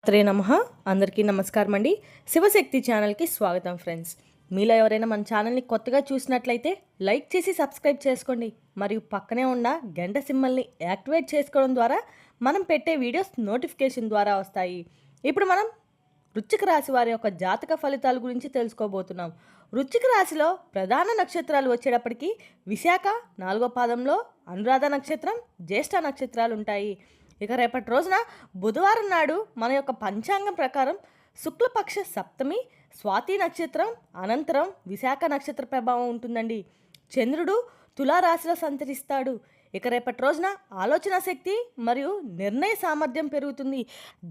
శ్రీ నమః. అందరికీ నమస్కారం అండి. శివశక్తి ఛానల్కి స్వాగతం ఫ్రెండ్స్. మీలో ఎవరైనా మన ఛానల్ని కొత్తగా చూసినట్లయితే లైక్ చేసి సబ్స్క్రైబ్ చేసుకోండి. మరియు పక్కనే ఉన్న గంట సింబల్ని యాక్టివేట్ చేసుకోవడం ద్వారా మనం పెట్టే వీడియోస్ నోటిఫికేషన్ ద్వారా వస్తాయి. ఇప్పుడు మనం వృశ్చిక రాశి వారి యొక్క జాతక ఫలితాల గురించి తెలుసుకోబోతున్నాం. వృశ్చిక రాశిలో ప్రధాన నక్షత్రాలు వచ్చేటప్పటికి విశాఖ 4వ పాదంలో, అనురాధ నక్షత్రం, జ్యేష్ఠ నక్షత్రాలు ఉంటాయి. ఇక రేపటి రోజున బుధవారం నాడు మన యొక్క పంచాంగం ప్రకారం శుక్లపక్ష సప్తమి, స్వాతి నక్షత్రం అనంతరం విశాఖ నక్షత్ర ప్రభావం ఉంటుందండి. చంద్రుడు తులారాశిలో సంచరిస్తాడు. ఇక రేపటి రోజున ఆలోచన శక్తి మరియు నిర్ణయ సామర్థ్యం పెరుగుతుంది.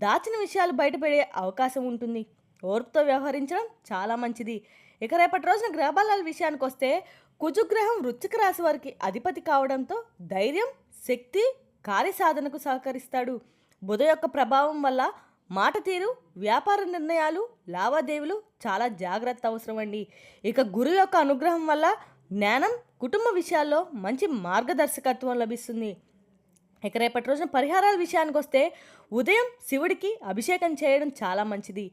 దాచిన విషయాలు బయటపడే అవకాశం ఉంటుంది. ఓర్పుతో వ్యవహరించడం చాలా మంచిది. ఇక రేపటి రోజున గ్రహబలాల విషయానికి వస్తే కుజుగ్రహం వృశ్చిక రాశి వారికి అధిపతి కావడంతో ధైర్యం, శక్తి, కార్యసాధనకు సహకరిస్తాడు. బుధ యొక్క ప్రభావం వల్ల మాట తీరు, వ్యాపార నిర్ణయాలు, లావాదేవీలు చాలా జాగ్రత్త అవసరం అండి. ఇక గురువు యొక్క అనుగ్రహం వల్ల జ్ఞానం, కుటుంబ విషయాల్లో మంచి మార్గదర్శకత్వం లభిస్తుంది. ఇక రేపటి రోజున పరిహారాల విషయానికి వస్తే ఉదయం శివుడికి అభిషేకం చేయడం చాలా మంచిది.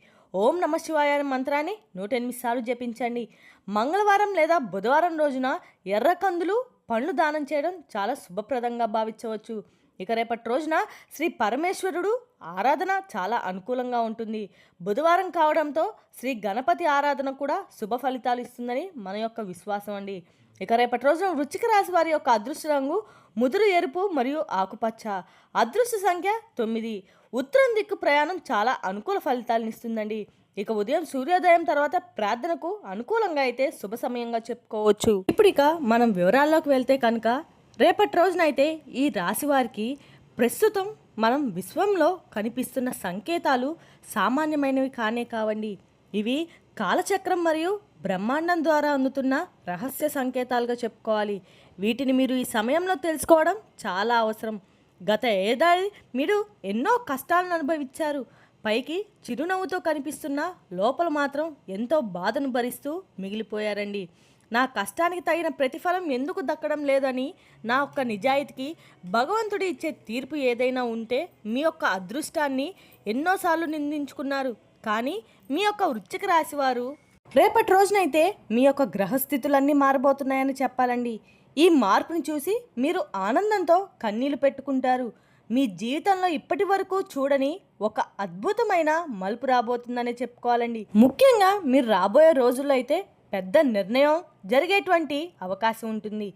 ఓం నమ శివాయ అనే మంత్రాన్ని 108 సార్లు జపించండి. మంగళవారం లేదా బుధవారం రోజున ఎర్ర కందులు, పండ్లు దానం చేయడం చాలా శుభప్రదంగా భావించవచ్చు. ఇక రేపటి రోజున శ్రీ పరమేశ్వరుడు ఆరాధన చాలా అనుకూలంగా ఉంటుంది. బుధవారం కావడంతో శ్రీ గణపతి ఆరాధన కూడా శుభ ఫలితాలు ఇస్తుందని మన యొక్క విశ్వాసం అండి. ఇక రేపటి రోజున వృశ్చిక రాశి వారి యొక్క అదృష్ట రంగు ముదురు ఎరుపు మరియు ఆకుపచ్చ. అదృష్ట సంఖ్య 9. ఉత్తరం దిక్కు ప్రయాణం చాలా అనుకూల ఫలితాలను ఇస్తుందండి. ఇక ఉదయం సూర్యోదయం తర్వాత ప్రార్థనకు అనుకూలంగా అయితే శుభ సమయంగా చెప్పుకోవచ్చు. ఇప్పుడు ఇక మనం వివరాల్లోకి వెళ్తే కనుక రేపటి రోజునైతే ఈ రాశి వారికి ప్రస్తుతం మనం విశ్వంలో కనిపిస్తున్న సంకేతాలు సామాన్యమైనవి కానే కావండి. ఇవి కాలచక్రం మరియు బ్రహ్మాండం ద్వారా అందుతున్న రహస్య సంకేతాలుగా చెప్పుకోవాలి. వీటిని మీరు ఈ సమయంలో తెలుసుకోవడం చాలా అవసరం. గత ఏడాది మీరు ఎన్నో కష్టాలను అనుభవించారు. పైకి చిరునవ్వుతో కనిపిస్తున్న లోపల మాత్రం ఎంతో బాధను భరిస్తూ మిగిలిపోయారండి. నా కష్టానికి తగిన ప్రతిఫలం ఎందుకు దక్కడం లేదని నా యొక్క నిజాయితీకి భగవంతుడు ఇచ్చే తీర్పు ఏదైనా ఉంటే మీ యొక్క అదృష్టాన్ని ఎన్నోసార్లు నిందించుకున్నారు. కానీ మీ యొక్క వృశ్చిక రాశి వారు రేపటి రోజునైతే మీ యొక్క గ్రహస్థితులన్నీ మారబోతున్నాయని చెప్పాలండి. ఈ మార్పుని చూసి మీరు ఆనందంతో కన్నీళ్లు పెట్టుకుంటారు. మీ జీవితంలో ఇప్పటి వరకు చూడని ఒక అద్భుతమైన మలుపు రాబోతుందనే చెప్పుకోవాలండి. ముఖ్యంగా మీరు రాబోయే రోజుల్లో అయితే పెద్ద నిర్ణయం జరిగేటువంటి అవకాశం ఉంటుంది.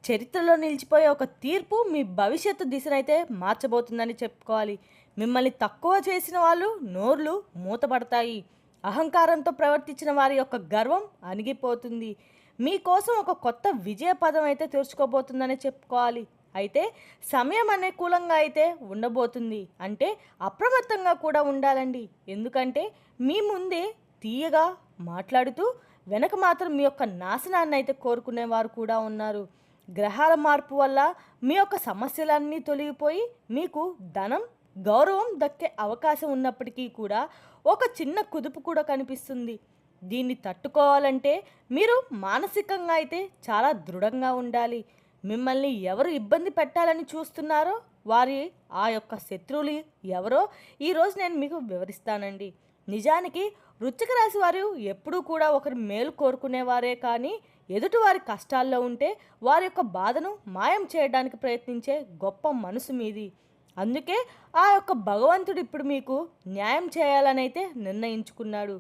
చరిత్రలో నిలిచిపోయే ఒక తీర్పు మీ భవిష్యత్తు దిశనైతే మార్చబోతుందని చెప్పుకోవాలి. మిమ్మల్ని తక్కువ చేసిన వాళ్ళు నోర్లు మూతపడతాయి. అహంకారంతో ప్రవర్తించిన వారి యొక్క గర్వం అణిగిపోతుంది. మీకోసం ఒక కొత్త విజయ పదం అయితే తెరుచుకోబోతుందని చెప్పుకోవాలి. అయితే సమయం అనుకూలంగా అయితే ఉండబోతుంది. అంటే అప్రమత్తంగా కూడా ఉండాలండి. ఎందుకంటే మీ ముందే తీయగా మాట్లాడుతూ వెనక మాత్రం మీ యొక్క నాశనాన్ని అయితే కోరుకునేవారు కూడా ఉన్నారు. గ్రహాల మార్పు వల్ల మీ యొక్క సమస్యలన్నీ తొలగిపోయి మీకు ధనం, గౌరవం దక్కే అవకాశం ఉన్నప్పటికీ కూడా ఒక చిన్న కుదుపు కూడా కనిపిస్తుంది. దీన్ని తట్టుకోవాలంటే మీరు మానసికంగా అయితే చాలా దృఢంగా ఉండాలి. మిమ్మల్ని ఎవరు ఇబ్బంది పెట్టాలని చూస్తున్నారో వారి ఆ యొక్క శత్రువులు ఎవరో ఈరోజు నేను మీకు వివరిస్తానండి. నిజానికి వృశ్చిక రాశి వారు ఎప్పుడూ కూడా ఒకరి మేలు కోరుకునేవారే కానీ ఎదుటివారి కష్టాల్లో ఉంటే వారి యొక్క బాధను మాయం చేయడానికి ప్రయత్నించే గొప్ప మనసు మీది. అందుకే ఆ యొక్క భగవంతుడు ఇప్పుడు మీకు న్యాయం చేయాలని అయితే నిర్ణయించుకున్నాడు.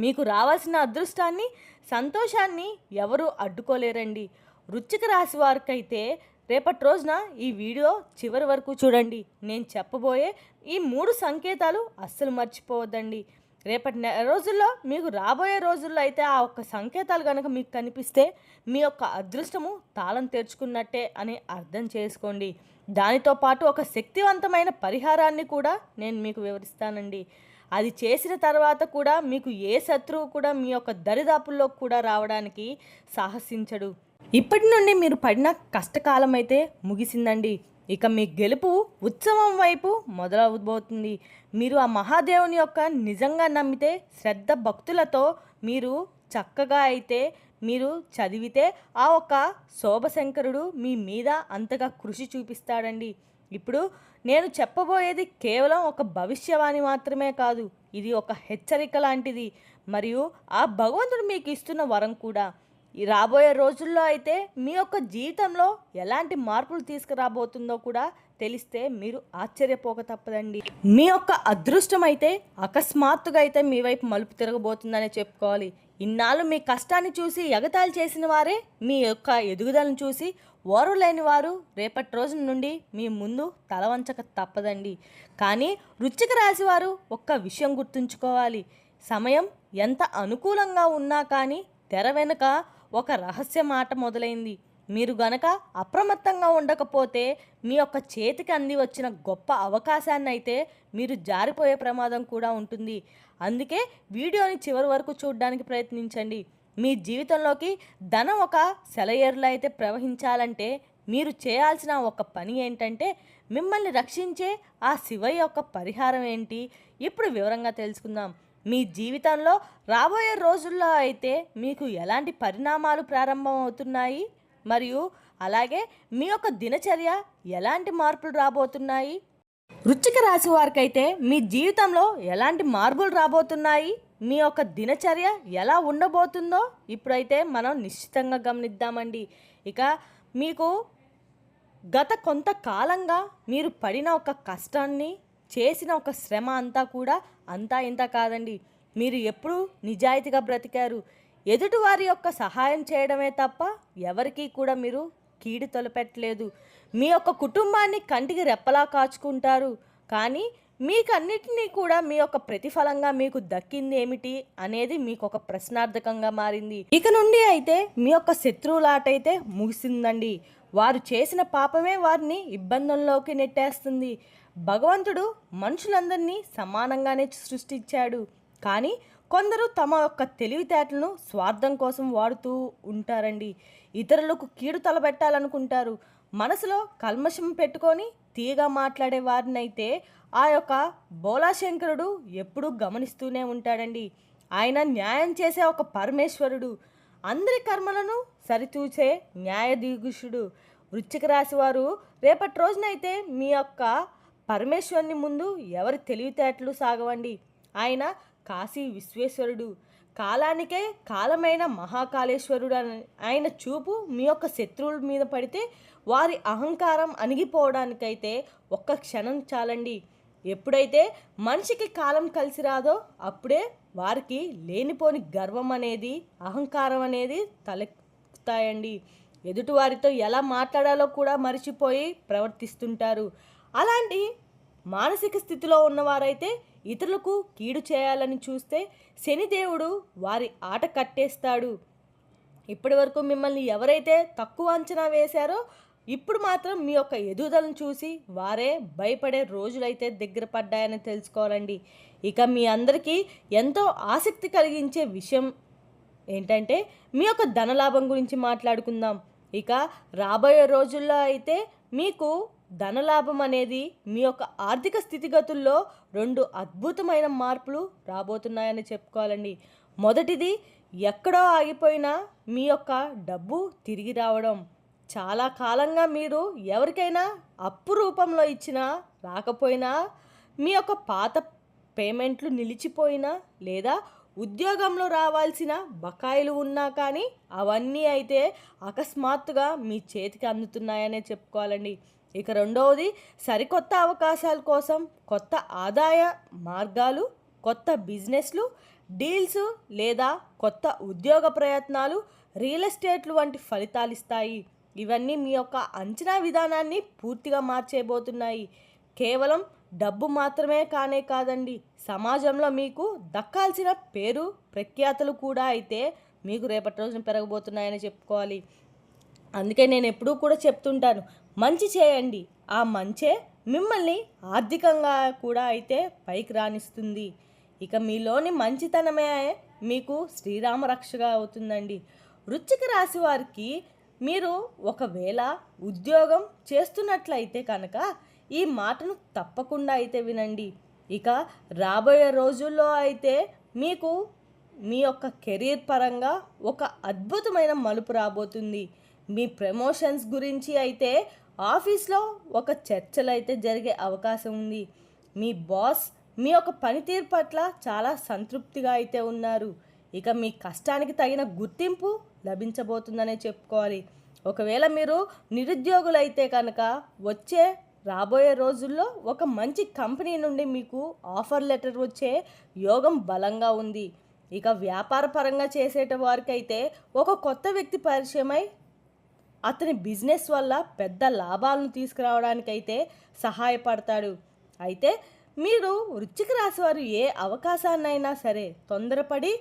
మీకు రావాల్సిన అదృష్టాన్ని, సంతోషాన్ని ఎవరూ అడ్డుకోలేరండి. వృశ్చిక రాశి వారికైతే రేపటి రోజున ఈ వీడియో చివరి వరకు చూడండి. నేను చెప్పబోయే ఈ 3 సంకేతాలు అస్సలు మర్చిపోవద్దండి. రేపటి రోజుల్లో మీకు రాబోయే రోజుల్లో అయితే ఆ ఒక్క సంకేతాలు కనుక మీకు కనిపిస్తే మీ యొక్క అదృష్టము తాళం తెరుచుకున్నట్టే అని అర్థం చేసుకోండి. దానితో పాటు ఒక శక్తివంతమైన పరిహారాన్ని కూడా నేను మీకు వివరిస్తానండి. అది చేసిన తర్వాత కూడా మీకు ఏ శత్రువు కూడా మీ యొక్క దరిదాపుల్లో కూడా రావడానికి సాహసించడు. ఇప్పటి నుండి మీరు పడిన కష్టకాలం అయితే ముగిసిందండి. ఇక మీ గెలుపు ఉత్సవం వైపు మొదలవబోతుంది. మీరు ఆ మహాదేవుని యొక్క నిజంగా నమ్మితే శ్రద్ధ భక్తులతో మీరు చక్కగా అయితే మీరు చదివితే ఆ ఒక్క శోభశంకరుడు మీ మీద అంతగా కృషి చూపిస్తాడండి. ఇప్పుడు నేను చెప్పబోయేది కేవలం ఒక భవిష్యవాణి మాత్రమే కాదు, ఇది ఒక హెచ్చరిక లాంటిది. మరియు ఆ భగవంతుడు మీకు ఇస్తున్న వరం కూడా. ఈ రాబోయే రోజుల్లో అయితే మీ యొక్క జీవితంలో ఎలాంటి మార్పులు తీసుకురాబోతుందో కూడా తెలిస్తే మీరు ఆశ్చర్యపోక తప్పదండి. మీ యొక్క అదృష్టం అయితే అకస్మాత్తుగా అయితే మీ వైపు మలుపు తిరగబోతుందనే చెప్పుకోవాలి. ఇన్నాళ్ళు మీ కష్టాన్ని చూసి ఎగతాళి చేసిన వారే మీ యొక్క ఎదుగుదలను చూసి ఓర్వలేని వారు రేపటి రోజు నుండి మీ ముందు తలవంచక తప్పదండి. కానీ వృశ్చిక రాశి వారు ఒక్క విషయం గుర్తుంచుకోవాలి. సమయం ఎంత అనుకూలంగా ఉన్నా కానీ తెర వెనుక ఒక రహస్య మాట మొదలైంది. మీరు గనక అప్రమత్తంగా ఉండకపోతే మీ యొక్క చేతికి అంది వచ్చిన గొప్ప అవకాశాన్ని అయితే మీరు జారిపోయే ప్రమాదం కూడా ఉంటుంది. అందుకే వీడియోని చివరి వరకు చూడడానికి ప్రయత్నించండి. మీ జీవితంలోకి ధనం ఒక సెలయేరులో అయితే ప్రవహించాలంటే మీరు చేయాల్సిన ఒక పని ఏంటంటే మిమ్మల్ని రక్షించే ఆ శివయ్య యొక్క పరిహారం ఏంటి ఇప్పుడు వివరంగా తెలుసుకుందాం. మీ జీవితంలో రాబోయే రోజుల్లో అయితే మీకు ఎలాంటి పరిణామాలు ప్రారంభం అవుతున్నాయి, మరియు అలాగే మీ యొక్క దినచర్య ఎలాంటి మార్పులు రాబోతున్నాయి, వృశ్చిక రాశి వారికి అయితే మీ జీవితంలో ఎలాంటి మార్పులు రాబోతున్నాయి, మీ యొక్క దినచర్య ఎలా ఉండబోతుందో ఇప్పుడైతే మనం నిశ్చితంగా గమనిద్దామండి. ఇక మీకు గత కొంతకాలంగా మీరు పడిన ఒక కష్టాన్ని, చేసిన ఒక శ్రమ అంతా కూడా అంతా ఇంత కాదండి. మీరు ఎప్పుడూ నిజాయితీగా బ్రతికారు. ఎదుటివారి యొక్క సహాయం చేయడమే తప్ప ఎవరికీ కూడా మీరు కీడు తలపెట్టలేదు. మీ యొక్క కుటుంబాన్ని కంటికి రెప్పలా కాచుకుంటారు. కానీ మీకన్నిటినీ కూడా మీ యొక్క ప్రతిఫలంగా మీకు దక్కింది ఏమిటి అనేది మీకు ఒక ప్రశ్నార్థకంగా మారింది. ఇక నుండి అయితే మీ యొక్క శత్రువులాటైతే ముగిసిందండి. వారు చేసిన పాపమే వారిని ఇబ్బందుల్లోకి నెట్టేస్తుంది. భగవంతుడు మనుషులందరినీ సమానంగానే సృష్టించాడు. కానీ కొందరు తమ యొక్క తెలివితేటలను స్వార్థం కోసం వాడుతూ ఉంటారండి. ఇతరులకు కీడు తలబెట్టాలనుకుంటారు. మనసులో కల్మషం పెట్టుకొని తీగా మాట్లాడే వారినైతే ఆ యొక్క బోలాశంకరుడు ఎప్పుడూ గమనిస్తూనే ఉంటాడండి. ఆయన న్యాయం చేసే ఒక పరమేశ్వరుడు, అందరి కర్మలను సరితూచే న్యాయాధీశుడు. వృశ్చిక రాశి వారు రేపటి రోజునైతే మీ యొక్క పరమేశ్వరుని ముందు ఎవరి తెలివితేటలు సాగవండి. ఆయన కాశీ విశ్వేశ్వరుడు, కాలానికే కాలమైన మహాకాళేశ్వరుడు. ఆయన చూపు మీ యొక్క శత్రువుల మీద పడితే వారి అహంకారం అణిగిపోవడానికైతే ఒక్క క్షణం చాలండి. ఎప్పుడైతే మనిషికి కాలం కలిసి రాదో అప్పుడే వారికి లేనిపోని గర్వం అనేది, అహంకారం అనేది తలెత్తుతాయండి. ఎదుటివారితో ఎలా మాట్లాడాలో కూడా మర్చిపోయి ప్రవర్తిస్తుంటారు. అలాంటి మానసిక స్థితిలో ఉన్నవారైతే ఇతరులకు కీడు చేయాలని చూస్తే శనిదేవుడు వారి ఆట కట్టేస్తాడు. ఇప్పటి వరకు మిమ్మల్ని ఎవరైతే తక్కువ అంచనా వేశారో ఇప్పుడు మాత్రం మీ యొక్క ఎదుగుదలను చూసి వారే భయపడే రోజులైతే దగ్గర పడ్డాయని తెలుసుకోవాలండి. ఇక మీ అందరికీ ఎంతో ఆసక్తి కలిగించే విషయం ఏంటంటే మీ యొక్క ధనలాభం గురించి మాట్లాడుకుందాం. ఇక రాబోయే రోజుల్లో అయితే మీకు ధనలాభం అనేది మీ యొక్క ఆర్థిక స్థితిగతుల్లో 2 అద్భుతమైన మార్పులు రాబోతున్నాయని చెప్పుకోవాలండి. మొదటిది, ఎక్కడో ఆగిపోయినా మీ యొక్క డబ్బు తిరిగి రావడం. చాలా కాలంగా మీరు ఎవరికైనా అప్పు రూపంలో ఇచ్చినా రాకపోయినా, మీ యొక్క పాత పేమెంట్లు నిలిచిపోయినా, లేదా ఉద్యోగంలో రావాల్సిన బకాయిలు ఉన్నా కానీ అవన్నీ అయితే అకస్మాత్తుగా మీ చేతికి అందుతున్నాయనే చెప్పుకోవాలండి. ఇక రెండవది, సరికొత్త అవకాశాల కోసం కొత్త ఆదాయ మార్గాలు, కొత్త బిజినెస్లు, డీల్స్ లేదా కొత్త ఉద్యోగ ప్రయత్నాలు, రియల్ ఎస్టేట్లు వంటి ఫలితాలు ఇస్తాయి. ఇవన్నీ మీ యొక్క అంచనా విధానాన్ని పూర్తిగా మార్చేయబోతున్నాయి. కేవలం డబ్బు మాత్రమే కానే కాదండి, సమాజంలో మీకు దక్కాల్సిన పేరు ప్రఖ్యాతులు కూడా అయితే మీకు రేపటి రోజున పెరగబోతున్నాయని చెప్పుకోవాలి. అందుకే నేను ఎప్పుడూ కూడా చెప్తుంటాను, మంచి చేయండి, ఆ మంచే మిమ్మల్ని ఆర్థికంగా కూడా అయితే పైకి రాణిస్తుంది. ఇక మీలోని మంచితనమే మీకు శ్రీరామ రక్షగా అవుతుందండి. వృశ్చిక రాశి వారికి మీరు ఒకవేళ ఉద్యోగం చేస్తున్నట్లయితే కనుక ఈ మాటను తప్పకుండా అయితే వినండి. ఇక రాబోయే రోజుల్లో అయితే మీకు మీ యొక్క కెరీర్ పరంగా ఒక అద్భుతమైన మలుపు రాబోతుంది. మీ ప్రమోషన్స్ గురించి అయితే ఆఫీస్లో ఒక చర్చలు అయితే జరిగే అవకాశం ఉంది. మీ బాస్ మీ యొక్క పనితీరు పట్ల చాలా సంతృప్తిగా అయితే ఉన్నారు. ఇక మీ కష్టానికి తగిన గుర్తింపు లభించబోతుందనే చెప్పుకోవాలి. ఒకవేళ మీరు నిరుద్యోగులైతే కనుక రాబోయే రోజుల్లో ఒక మంచి కంపెనీ నుండి మీకు ఆఫర్ లెటర్ వచ్చే యోగం బలంగా ఉంది. ఇక వ్యాపార పరంగా చేసేట వారికైతే ఒక కొత్త వ్యక్తి పరిచయమై అతని బిజినెస్ వల్ల పెద్ద లాభాలను తీసుకురావడానికైతే సహాయపడతాడు. అయితే మీరు వృశ్చిక రాశి వారు ఏ అవకాశాన్నైనా సరే తొందరపడి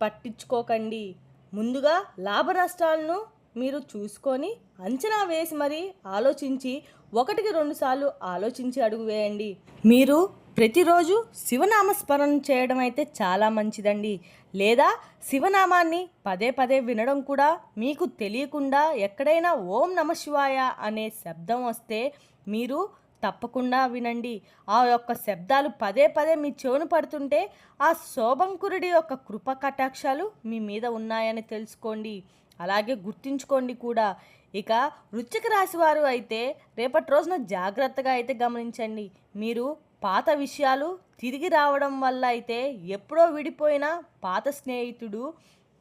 పట్టించుకోకండి. ముందుగా లాభ నష్టాలను మీరు చూసుకొని అంచనా వేసి మరీ ఆలోచించి 1-2 సార్లు ఆలోచించి అడుగు వేయండి. మీరు ప్రతిరోజు శివనామస్మరణ చేయడం అయితే చాలా మంచిదండి. లేదా శివనామాన్ని పదే పదే వినడం కూడా మీకు తెలియకుండా ఎక్కడైనా ఓం నమ శివాయ అనే శబ్దం వస్తే మీరు తప్పకుండా వినండి. ఆ యొక్క శబ్దాలు పదే పదే మీ చెవును పడుతుంటే ఆ శోభంకురుడి యొక్క కృప కటాక్షాలు మీ మీద ఉన్నాయని తెలుసుకోండి. అలాగే గుర్తుంచుకోండి కూడా. ఇక వృశ్చిక రాశి వారు అయితే రేపటి రోజున జాగ్రత్తగా అయితే గమనించండి. మీరు పాత విషయాలు తిరిగి రావడం వల్ల అయితే ఎప్పుడో విడిపోయిన పాత స్నేహితుడు,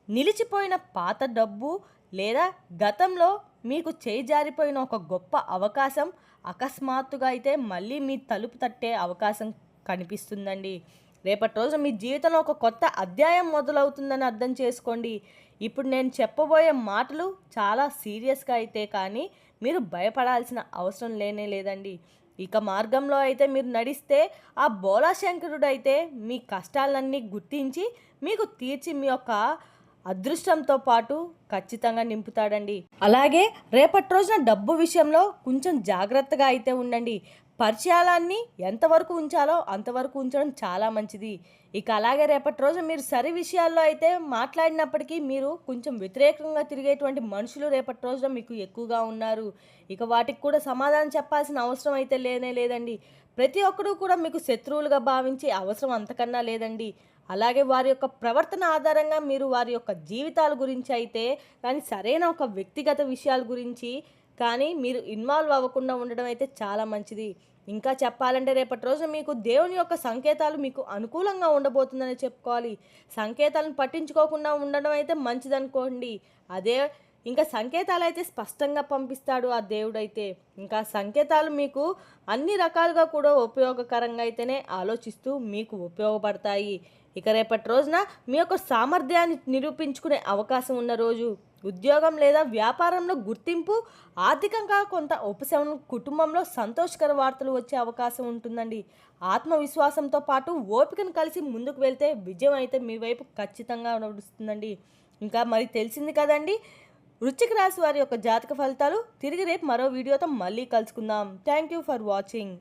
నిలిచిపోయిన పాత డబ్బు లేదా గతంలో మీకు చేయి జారిపోయిన ఒక గొప్ప అవకాశం అకస్మాత్తుగా అయితే మళ్ళీ మీ తలుపు తట్టే అవకాశం కనిపిస్తుందండి. రేపటి రోజు మీ జీవితంలో ఒక కొత్త అధ్యాయం మొదలవుతుందని అర్థం చేసుకోండి. ఇప్పుడు నేను చెప్పబోయే మాటలు చాలా సీరియస్గా అయితే కానీ మీరు భయపడాల్సిన అవసరం లేదండి. ఇక మార్గంలో అయితే మీరు నడిస్తే ఆ బోలాశంకరుడు అయితే మీ కష్టాలన్నీ గుర్తించి మీకు తీర్చి మీ యొక్క అదృష్టంతో పాటు ఖచ్చితంగా నింపుతాడండి. అలాగే రేపటి రోజున డబ్బు విషయంలో కొంచెం జాగ్రత్తగా అయితే ఉండండి. పరిచయాలన్నీ ఎంతవరకు ఉంచాలో అంతవరకు ఉంచడం చాలా మంచిది. ఇక అలాగే రేపటి రోజు మీరు సరి విషయాల్లో అయితే మాట్లాడినప్పటికీ మీరు కొంచెం వ్యతిరేకంగా తిరిగేటువంటి మనుషులు రేపటి రోజున మీకు ఎక్కువగా ఉన్నారు. ఇక వాటికి కూడా సమాధానం చెప్పాల్సిన అవసరం అయితే లేదండి. ప్రతి ఒక్కరూ కూడా మీకు శత్రువులుగా భావించే అవసరం అంతకన్నా లేదండి. అలాగే వారి యొక్క ప్రవర్తన ఆధారంగా మీరు వారి యొక్క జీవితాల గురించి అయితే కానీ సరైన ఒక వ్యక్తిగత విషయాల గురించి కానీ మీరు ఇన్వాల్వ్ అవ్వకుండా ఉండడం అయితే చాలా మంచిది. ఇంకా చెప్పాలంటే రేపటి రోజు మీకు దేవుని యొక్క సంకేతాలు మీకు అనుకూలంగా ఉండబోతుందని చెప్పుకోవాలి. సంకేతాలను పట్టించుకోకుండా ఉండడం అయితే మంచిదనుకోండి. అదే ఇంకా సంకేతాలు అయితే స్పష్టంగా పంపిస్తాడు ఆ దేవుడైతే. ఇంకా సంకేతాలు మీకు అన్ని రకాలుగా కూడా ఉపయోగకరంగా అయితేనే ఆలోచిస్తూ మీకు ఉపయోగపడతాయి. ఇక రేపటి రోజున మీ యొక్క సామర్థ్యాన్ని నిరూపించుకునే అవకాశం ఉన్న రోజు. ఉద్యోగం లేదా వ్యాపారంలో గుర్తింపు, ఆర్థికంగా కొంత ఉపశమనం, కుటుంబంలో సంతోషకర వార్తలు వచ్చే అవకాశం ఉంటుందండి. ఆత్మవిశ్వాసంతో పాటు ఓపికను కలిసి ముందుకు వెళ్తే విజయం అయితే మీ వైపు ఖచ్చితంగా నడుస్తుందండి. ఇంకా మరి తెలిసింది కదండి వృశ్చిక రాశి వారి యొక్క జాతక ఫలితాలు. తిరిగి రేపు మరో వీడియోతో మళ్ళీ కలుసుకుందాం. Thank you for watching.